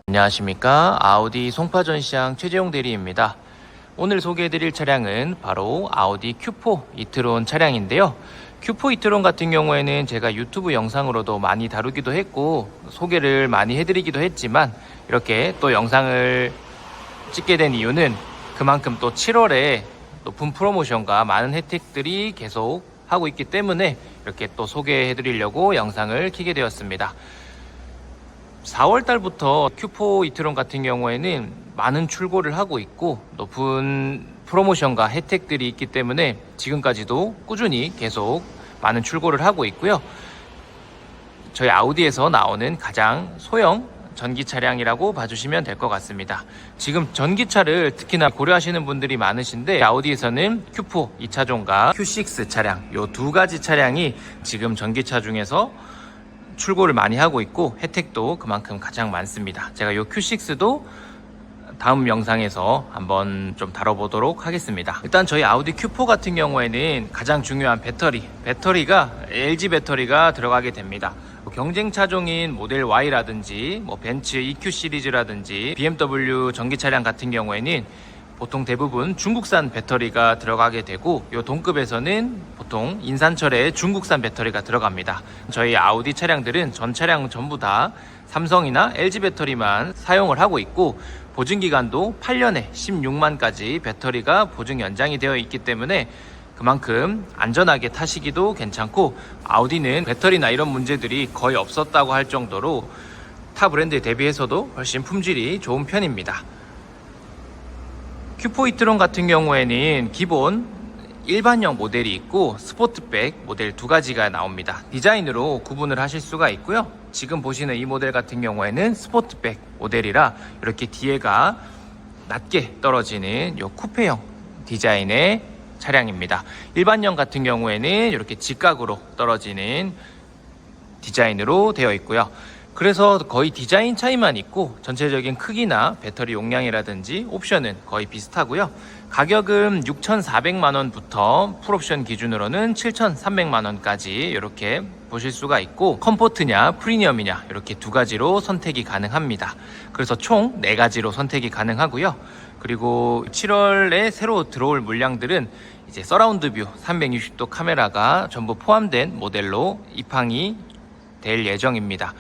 안녕하십니까, 아우디 송파전시장 최재용 대리입니다. 오늘 소개해드릴 차량은 바로 아우디 Q4 이트론 차량인데요. Q4 이트론 같은 경우에는 제가 유튜브 영상으로도 많이 다루기도 했고 소개를 많이 해드리기도 했지만, 이렇게 또 영상을 찍게 된 이유는 그만큼 또 7월에 높은 프로모션과 많은 혜택들이 계속 하고 있기 때문에 이렇게 또 소개해드리려고 영상을 켜게 되었습니다. 4월 달부터 Q4 이트론 같은 경우에는 많은 출고를 하고 있고 높은 프로모션과 혜택들이 있기 때문에 지금까지도 꾸준히 계속 많은 출고를 하고 있고요. 저희 아우디에서 나오는 가장 소형 전기 차량이라고 봐주시면 될 것 같습니다. 지금 전기차를 특히나 고려하시는 분들이 많으신데, 아우디에서는 Q4 2차종과 Q6 차량, 이 두 가지 차량이 지금 전기차 중에서 출고를 많이 하고 있고 혜택도 그만큼 가장 많습니다. 제가 이 Q6도 다음 영상에서 한번 좀 다뤄보도록 하겠습니다. 일단 저희 아우디 Q4 같은 경우에는 가장 중요한 배터리가 LG 배터리가 들어가게 됩니다. 경쟁 차종인 모델 Y라든지 벤츠 EQ 시리즈라든지 BMW 전기 차량 같은 경우에는 보통 대부분 중국산 배터리가 들어가게 되고, 이 동급에서는 보통 인산철의 중국산 배터리가 들어갑니다. 저희 아우디 차량들은 전 차량 전부 다 삼성이나 LG 배터리만 사용을 하고 있고, 보증기간도 8년에 16만까지 배터리가 보증 연장이 되어 있기 때문에 그만큼 안전하게 타시기도 괜찮고, 아우디는 배터리나 이런 문제들이 거의 없었다고 할 정도로 타 브랜드에 대비해서도 훨씬 품질이 좋은 편입니다. Q4 이트론 같은 경우에는 기본 일반형 모델이 있고 스포트백 모델 두 가지가 나옵니다. 디자인으로 구분을 하실 수가 있고요. 지금 보시는 이 모델 같은 경우에는 스포트백 모델이라 이렇게 뒤에가 낮게 떨어지는 이 쿠페형 디자인의 차량입니다. 일반형 같은 경우에는 이렇게 직각으로 떨어지는 디자인으로 되어 있고요. 그래서 거의 디자인 차이만 있고 전체적인 크기나 배터리 용량이라든지 옵션은 거의 비슷하고요. 가격은 6,400만원부터 풀옵션 기준으로는 7,300만원까지 이렇게 보실 수가 있고, 컴포트냐 프리미엄이냐 이렇게 두 가지로 선택이 가능합니다. 그래서 총 4가지로 선택이 가능하고요. 그리고 7월에 새로 들어올 물량들은 이제 서라운드 뷰 360도 카메라가 전부 포함된 모델로 입항이 될 예정입니다.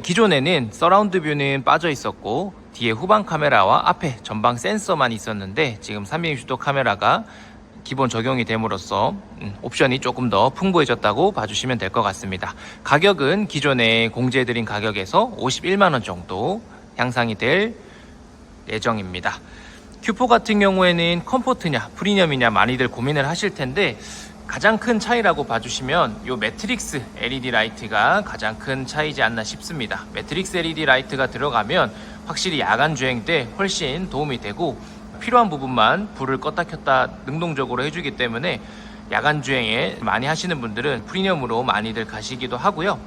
기존에는 서라운드 뷰는 빠져 있었고 뒤에 후방 카메라와 앞에 전방 센서만 있었는데, 지금 360도 카메라가 기본 적용이 됨으로써 옵션이 조금 더 풍부해졌다고 봐주시면 될 것 같습니다. 가격은 기존에 공지해드린 가격에서 51만원 정도 향상이 될 예정입니다. Q4 같은 경우에는 컴포트냐 프리미엄이냐 많이들 고민을 하실 텐데, 가장 큰 차이라고 봐주시면 이 매트릭스 LED 라이트가 가장 큰 차이지 않나 싶습니다. 매트릭스 LED 라이트가 들어가면 확실히 야간 주행 때 훨씬 도움이 되고, 필요한 부분만 불을 껐다 켰다 능동적으로 해주기 때문에 야간 주행에 많이 하시는 분들은 프리미엄으로 많이들 가시기도 하고요.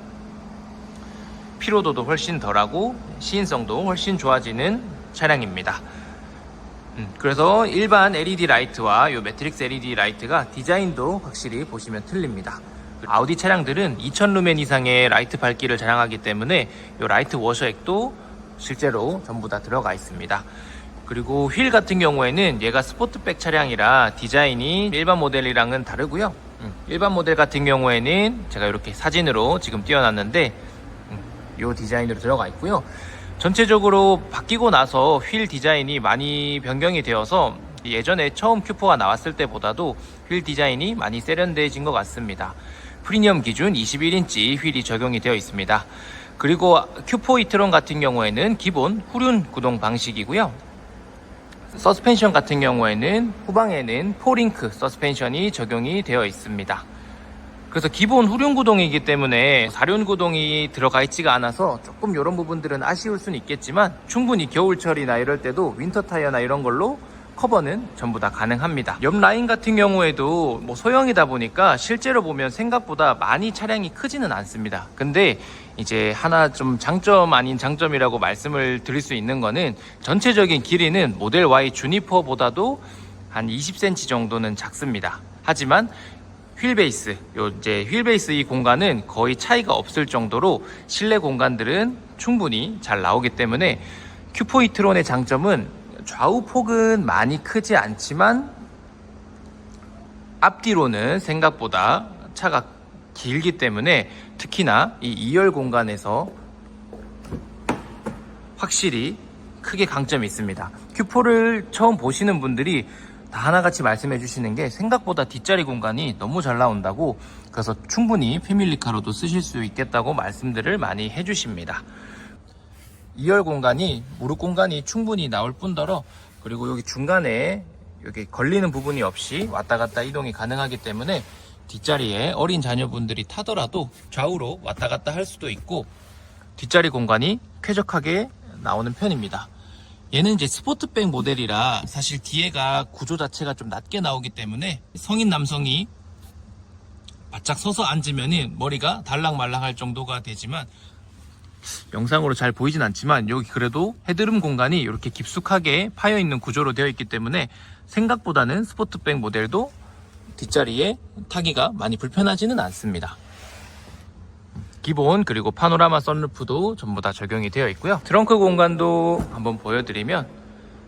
피로도도 훨씬 덜하고 시인성도 훨씬 좋아지는 차량입니다. 그래서 일반 LED 라이트와 이 매트릭스 LED 라이트가 디자인도 확실히 보시면 틀립니다. 아우디 차량들은 2000루멘 이상의 라이트 밝기를 자랑하기 때문에 이 라이트 워셔액도 실제로 전부 다 들어가 있습니다. 그리고 휠 같은 경우에는 얘가 스포트백 차량이라 디자인이 일반 모델이랑은 다르고요. 일반 모델 같은 경우에는 제가 이렇게 사진으로 지금 띄워놨는데 이 디자인으로 들어가 있고요. 전체적으로 바뀌고 나서 휠 디자인이 많이 변경이 되어서 예전에 처음 Q4가 나왔을 때보다도 휠 디자인이 많이 세련돼진 것 같습니다. 프리미엄 기준 21인치 휠이 적용이 되어 있습니다. 그리고 Q4 이트론 같은 경우에는 기본 후륜 구동 방식이고요. 서스펜션 같은 경우에는 후방에는 포링크 서스펜션이 적용이 되어 있습니다. 그래서 기본 후륜 구동이기 때문에 4륜 구동이 들어가 있지가 않아서 조금 이런 부분들은 아쉬울 수는 있겠지만 충분히 겨울철이나 이럴 때도 윈터 타이어나 이런 걸로 커버는 전부 다 가능합니다. 옆 라인 같은 경우에도 뭐 소형이다 보니까 실제로 보면 생각보다 많이 차량이 크지는 않습니다. 근데 이제 하나 좀 장점 아닌 장점이라고 말씀을 드릴 수 있는 거는 전체적인 길이는 모델 Y 주니퍼보다도 한 20cm 정도는 작습니다. 하지만 휠베이스, 휠베이스 이 공간은 거의 차이가 없을 정도로 실내 공간들은 충분히 잘 나오기 때문에 Q4 e-tron의 장점은 좌우 폭은 많이 크지 않지만 앞뒤로는 생각보다 차가 길기 때문에 특히나 이 2열 공간에서 확실히 크게 강점이 있습니다. Q4를 처음 보시는 분들이 다 하나같이 말씀해 주시는 게 생각보다 뒷자리 공간이 너무 잘 나온다고, 그래서 충분히 패밀리카로도 쓰실 수 있겠다고 말씀들을 많이 해 주십니다. 2열 공간이 무릎 공간이 충분히 나올 뿐더러, 그리고 여기 중간에 여기 걸리는 부분이 없이 왔다 갔다 이동이 가능하기 때문에 뒷자리에 어린 자녀분들이 타더라도 좌우로 왔다 갔다 할 수도 있고 뒷자리 공간이 쾌적하게 나오는 편입니다. 얘는 이제 스포트백 모델이라 사실 뒤에가 구조 자체가 좀 낮게 나오기 때문에 성인 남성이 바짝 서서 앉으면 머리가 달랑말랑할 정도가 되지만, 영상으로 잘 보이진 않지만 여기 그래도 헤드룸 공간이 이렇게 깊숙하게 파여있는 구조로 되어 있기 때문에 생각보다는 스포트백 모델도 뒷자리에 타기가 많이 불편하지는 않습니다. 기본, 그리고 파노라마 선루프도 전부 다 적용이 되어 있고요. 트렁크 공간도 한번 보여드리면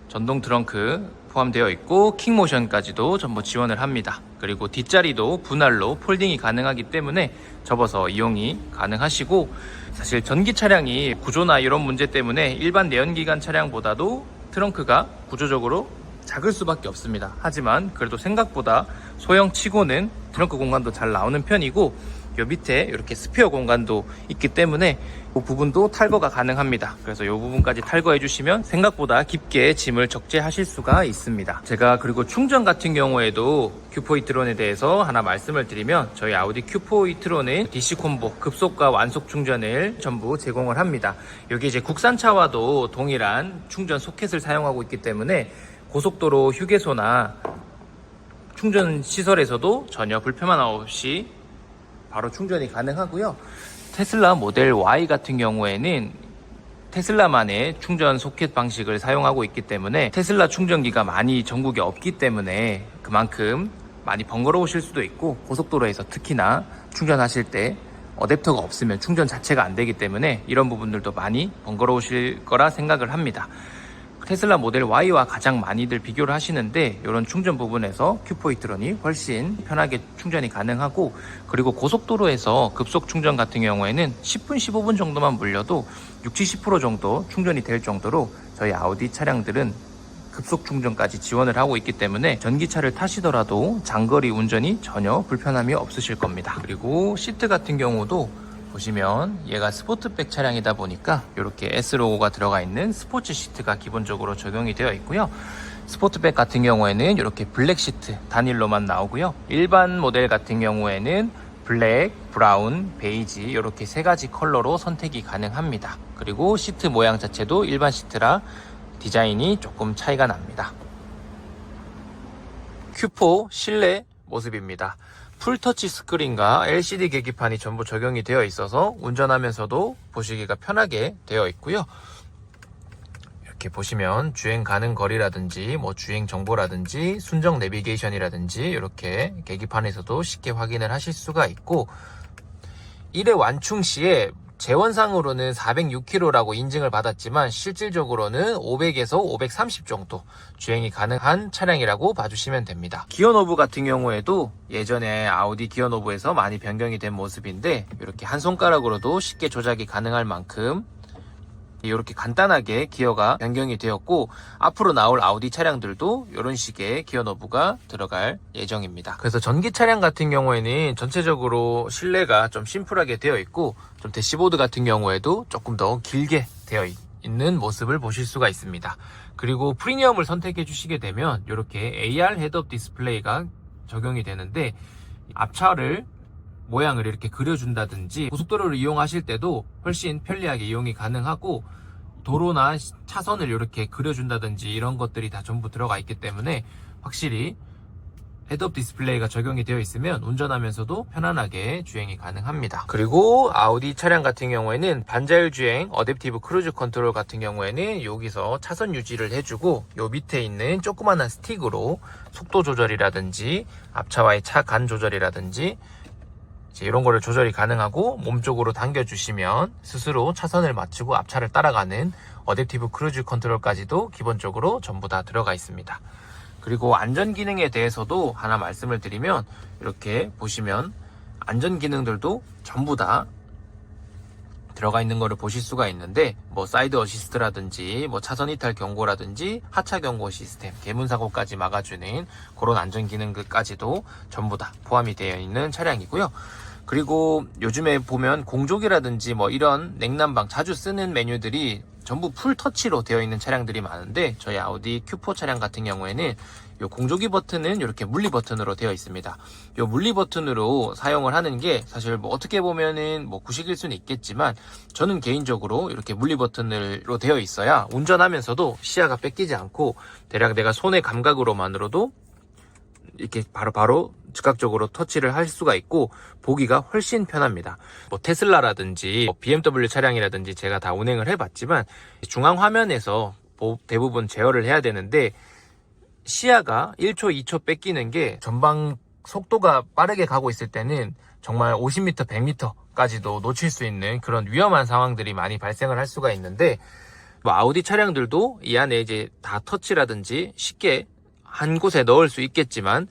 전동 트렁크 포함되어 있고 킥모션까지도 전부 지원을 합니다. 그리고 뒷자리도 분할로 폴딩이 가능하기 때문에 접어서 이용이 가능하시고, 사실 전기 차량이 구조나 이런 문제 때문에 일반 내연기관 차량보다도 트렁크가 구조적으로 작을 수밖에 없습니다. 하지만 그래도 생각보다 소형치고는 트렁크 공간도 잘 나오는 편이고, 요 밑에 이렇게 스페어 공간도 있기 때문에 이 부분도 탈거가 가능합니다. 그래서 이 부분까지 탈거해 주시면 생각보다 깊게 짐을 적재하실 수가 있습니다. 제가 그리고 충전 같은 경우에도 Q4 e-tron에 대해서 하나 말씀을 드리면, 저희 아우디 Q4 e-tron은 DC 콤보 급속과 완속 충전을 전부 제공을 합니다. 여기 이제 국산차와도 동일한 충전 소켓을 사용하고 있기 때문에 고속도로 휴게소나 충전 시설에서도 전혀 불편함 없이 바로 충전이 가능하고요. 테슬라 모델 Y 같은 경우에는 테슬라만의 충전 소켓 방식을 사용하고 있기 때문에 테슬라 충전기가 많이 전국에 없기 때문에 그만큼 많이 번거로우실 수도 있고, 고속도로에서 특히나 충전하실 때 어댑터가 없으면 충전 자체가 안 되기 때문에 이런 부분들도 많이 번거로우실 거라 생각을 합니다. 테슬라 모델 Y와 가장 많이들 비교를 하시는데, 이런 충전 부분에서 Q4 e-tron이 훨씬 편하게 충전이 가능하고, 그리고 고속도로에서 급속 충전 같은 경우에는 10분 15분 정도만 물려도 60-70% 정도 충전이 될 정도로 저희 아우디 차량들은 급속 충전까지 지원을 하고 있기 때문에 전기차를 타시더라도 장거리 운전이 전혀 불편함이 없으실 겁니다. 그리고 시트 같은 경우도 보시면 얘가 스포트백 차량이다 보니까 이렇게 S 로고가 들어가 있는 스포츠 시트가 기본적으로 적용이 되어 있고요. 스포트백 같은 경우에는 이렇게 블랙 시트 단일로만 나오고요. 일반 모델 같은 경우에는 블랙, 브라운, 베이지 이렇게 세 가지 컬러로 선택이 가능합니다. 그리고 시트 모양 자체도 일반 시트라 디자인이 조금 차이가 납니다. Q4 실내 모습입니다. 풀터치 스크린과 LCD 계기판이 전부 적용이 되어 있어서 운전하면서도 보시기가 편하게 되어 있고요. 이렇게 보시면 주행 가능 거리라든지 주행 정보라든지 순정 내비게이션이라든지 이렇게 계기판에서도 쉽게 확인을 하실 수가 있고, 1회 완충 시에 재원상으로는 406km라고 인증을 받았지만 실질적으로는 500에서 530 정도 주행이 가능한 차량이라고 봐주시면 됩니다. 기어노브 같은 경우에도 예전에 아우디 기어노브에서 많이 변경이 된 모습인데, 이렇게 한 손가락으로도 쉽게 조작이 가능할 만큼 이렇게 간단하게 기어가 변경이 되었고, 앞으로 나올 아우디 차량들도 이런 식의 기어 노브가 들어갈 예정입니다. 그래서 전기 차량 같은 경우에는 전체적으로 실내가 좀 심플하게 되어 있고, 좀 대시보드 같은 경우에도 조금 더 길게 되어 있는 모습을 보실 수가 있습니다. 그리고 프리미엄을 선택해 주시게 되면 이렇게 AR 헤드업 디스플레이가 적용이 되는데, 앞차를 모양을 이렇게 그려준다든지 고속도로를 이용하실 때도 훨씬 편리하게 이용이 가능하고, 도로나 차선을 이렇게 그려준다든지 이런 것들이 다 전부 들어가 있기 때문에 확실히 헤드업 디스플레이가 적용이 되어 있으면 운전하면서도 편안하게 주행이 가능합니다. 그리고 아우디 차량 같은 경우에는 반자율 주행 어댑티브 크루즈 컨트롤 같은 경우에는 여기서 차선 유지를 해주고, 요 밑에 있는 조그마한 스틱으로 속도 조절이라든지 앞차와의 차 간 조절이라든지 이런 거를 조절이 가능하고, 몸쪽으로 당겨주시면 스스로 차선을 맞추고 앞차를 따라가는 어댑티브 크루즈 컨트롤까지도 기본적으로 전부 다 들어가 있습니다. 그리고 안전 기능에 대해서도 하나 말씀을 드리면, 이렇게 보시면 안전 기능들도 전부 다 들어가 있는 거를 보실 수가 있는데, 뭐 사이드 어시스트라든지 뭐 차선 이탈 경고라든지 하차 경고 시스템, 계문 사고까지 막아주는 그런 안전 기능까지도 전부 다 포함이 되어 있는 차량이고요. 그리고 요즘에 보면 공조기라든지 뭐 이런 냉난방 자주 쓰는 메뉴들이 전부 풀 터치로 되어 있는 차량들이 많은데, 저희 아우디 Q4 차량 같은 경우에는 요 공조기 버튼은 이렇게 물리 버튼으로 되어 있습니다. 요 물리 버튼으로 사용을 하는 게 사실 뭐 어떻게 보면은 뭐 구식일 수는 있겠지만, 저는 개인적으로 이렇게 물리 버튼으로 되어 있어야 운전하면서도 시야가 뺏기지 않고 대략 내가 손의 감각으로만으로도 이렇게 바로바로 즉각적으로 터치를 할 수가 있고 보기가 훨씬 편합니다. 뭐 테슬라라든지 BMW 차량이라든지 제가 다 운행을 해봤지만, 중앙 화면에서 대부분 제어를 해야 되는데 시야가 1초, 2초 뺏기는 게, 전방 속도가 빠르게 가고 있을 때는 정말 50m, 100m까지도 놓칠 수 있는 그런 위험한 상황들이 많이 발생을 할 수가 있는데, 뭐 아우디 차량들도 이 안에 이제 다 터치라든지 쉽게 한 곳에 넣을 수 있겠지만,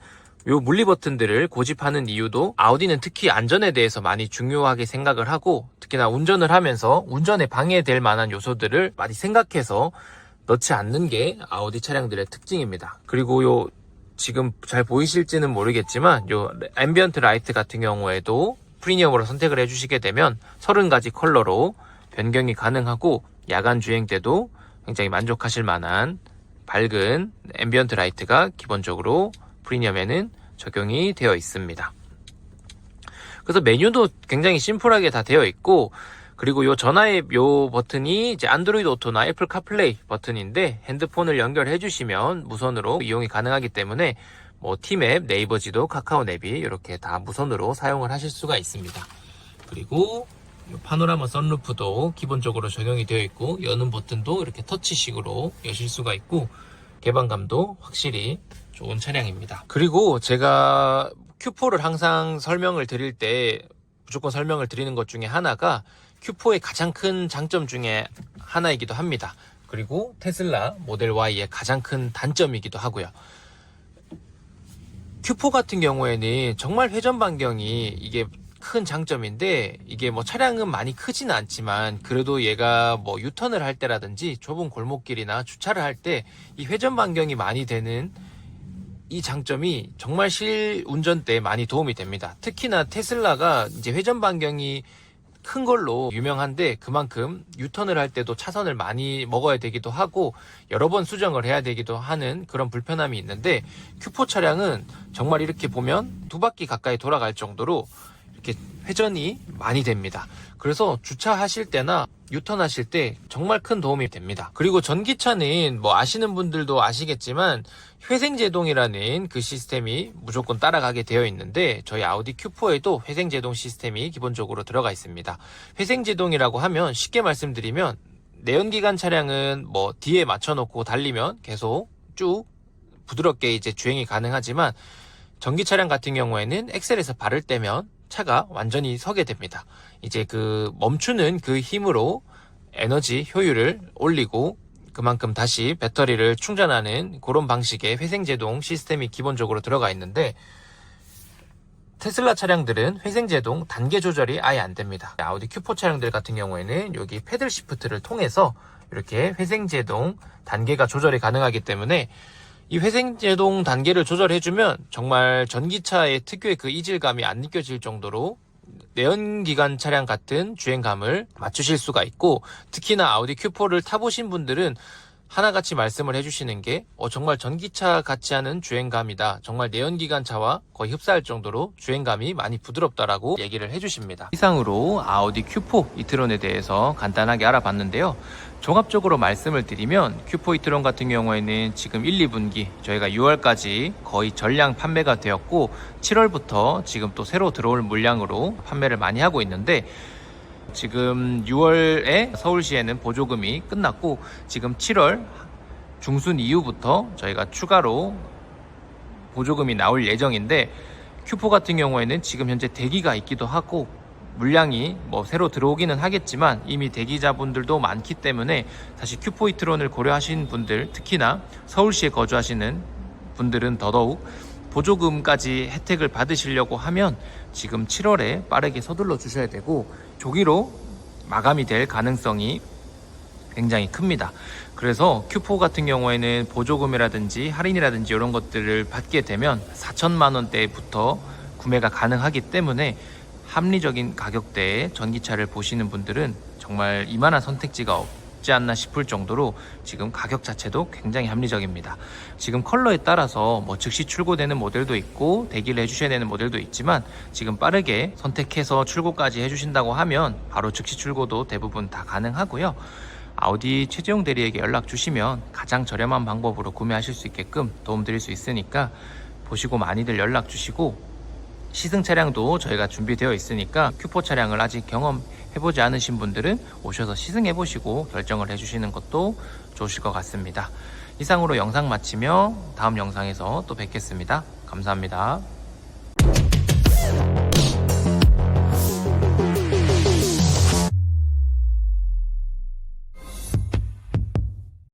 요 물리 버튼들을 고집하는 이유도 아우디는 특히 안전에 대해서 많이 중요하게 생각을 하고, 특히나 운전을 하면서 운전에 방해될 만한 요소들을 많이 생각해서 넣지 않는 게 아우디 차량들의 특징입니다. 그리고 요 지금 잘 보이실지는 모르겠지만, 요 앰비언트 라이트 같은 경우에도 프리미엄으로 선택을 해주시게 되면 30가지 컬러로 변경이 가능하고, 야간 주행 때도 굉장히 만족하실 만한 밝은 앰비언트 라이트가 기본적으로 프리미엄에는 적용이 되어 있습니다. 그래서 메뉴도 굉장히 심플하게 다 되어 있고, 그리고 요 전화의 요 버튼이 이제 안드로이드 오토나 애플 카플레이 버튼인데, 핸드폰을 연결해 주시면 무선으로 이용이 가능하기 때문에 뭐 티맵, 네이버 지도, 카카오 내비 이렇게 다 무선으로 사용을 하실 수가 있습니다. 그리고 요 파노라마 선루프도 기본적으로 적용이 되어 있고, 여는 버튼도 이렇게 터치식으로 여실 수가 있고, 개방감도 확실히 좋은 차량입니다. 그리고 제가 Q4를 항상 설명을 드릴 때 무조건 설명을 드리는 것 중에 하나가 Q4의 가장 큰 장점 중에 하나이기도 합니다. 그리고 테슬라 모델 Y의 가장 큰 단점이기도 하고요. Q4 같은 경우에는 정말 회전 반경이 이게 큰 장점인데, 이게 뭐 차량은 많이 크지는 않지만 그래도 얘가 뭐 유턴을 할 때라든지 좁은 골목길이나 주차를 할 때 이 회전 반경이 많이 되는 이 장점이 정말 실운전 때 많이 도움이 됩니다. 특히나 테슬라가 이제 회전 반경이 큰 걸로 유명한데, 그만큼 유턴을 할 때도 차선을 많이 먹어야 되기도 하고 여러 번 수정을 해야 되기도 하는 그런 불편함이 있는데, Q4 차량은 정말 이렇게 보면 2바퀴 가까이 돌아갈 정도로 이렇게 회전이 많이 됩니다. 그래서 주차하실 때나 유턴하실 때 정말 큰 도움이 됩니다. 그리고 전기차는 뭐 아시는 분들도 아시겠지만 회생제동이라는 그 시스템이 무조건 따라가게 되어 있는데, 저희 아우디 Q4에도 회생제동 시스템이 기본적으로 들어가 있습니다. 회생제동이라고 하면 쉽게 말씀드리면, 내연기관 차량은 뭐 뒤에 맞춰놓고 달리면 계속 쭉 부드럽게 이제 주행이 가능하지만, 전기 차량 같은 경우에는 엑셀에서 발을 떼면 차가 완전히 서게 됩니다. 이제 그 멈추는 그 힘으로 에너지 효율을 올리고 그만큼 다시 배터리를 충전하는 그런 방식의 회생제동 시스템이 기본적으로 들어가 있는데, 테슬라 차량들은 회생제동 단계 조절이 아예 안 됩니다. 아우디 Q4 차량들 같은 경우에는 여기 패들 시프트를 통해서 이렇게 회생제동 단계가 조절이 가능하기 때문에, 이 회생제동 단계를 조절해주면 정말 전기차의 특유의 그 이질감이 안 느껴질 정도로 내연기관 차량 같은 주행감을 맞추실 수가 있고, 특히나 아우디 Q4를 타보신 분들은 하나같이 말씀을 해주시는 게 정말 전기차 같지 않은 주행감이다, 정말 내연기관 차와 거의 흡사할 정도로 주행감이 많이 부드럽다라고 얘기를 해주십니다. 이상으로 아우디 Q4 이트론에 대해서 간단하게 알아봤는데요. 종합적으로 말씀을 드리면 Q4 이트론 같은 경우에는 지금 1, 2분기 저희가 6월까지 거의 전량 판매가 되었고, 7월부터 지금 또 새로 들어올 물량으로 판매를 많이 하고 있는데, 지금 6월에 서울시에는 보조금이 끝났고, 지금 7월 중순 이후부터 저희가 추가로 보조금이 나올 예정인데, Q4 같은 경우에는 지금 현재 대기가 있기도 하고, 물량이 새로 들어오기는 하겠지만 이미 대기자분들도 많기 때문에, 사실 Q4 이트론을 고려하신 분들, 특히나 서울시에 거주하시는 분들은 더더욱 보조금까지 혜택을 받으시려고 하면 지금 7월에 빠르게 서둘러 주셔야 되고, 조기로 마감이 될 가능성이 굉장히 큽니다. 그래서 Q4 같은 경우에는 보조금이라든지 할인이라든지 이런 것들을 받게 되면 4천만 원대부터 구매가 가능하기 때문에, 합리적인 가격대의 전기차를 보시는 분들은 정말 이만한 선택지가 없지 않나 싶을 정도로 지금 가격 자체도 굉장히 합리적입니다. 지금 컬러에 따라서 즉시 출고되는 모델도 있고 대기를 해주셔야 되는 모델도 있지만, 지금 빠르게 선택해서 출고까지 해주신다고 하면 바로 즉시 출고도 대부분 다 가능하고요. 아우디 최재용 대리에게 연락 주시면 가장 저렴한 방법으로 구매하실 수 있게끔 도움드릴 수 있으니까 보시고 많이들 연락 주시고, 시승 차량도 저희가 준비되어 있으니까 Q4 차량을 아직 경험해보지 않으신 분들은 오셔서 시승해보시고 결정을 해주시는 것도 좋으실 것 같습니다. 이상으로 영상 마치며 다음 영상에서 또 뵙겠습니다. 감사합니다.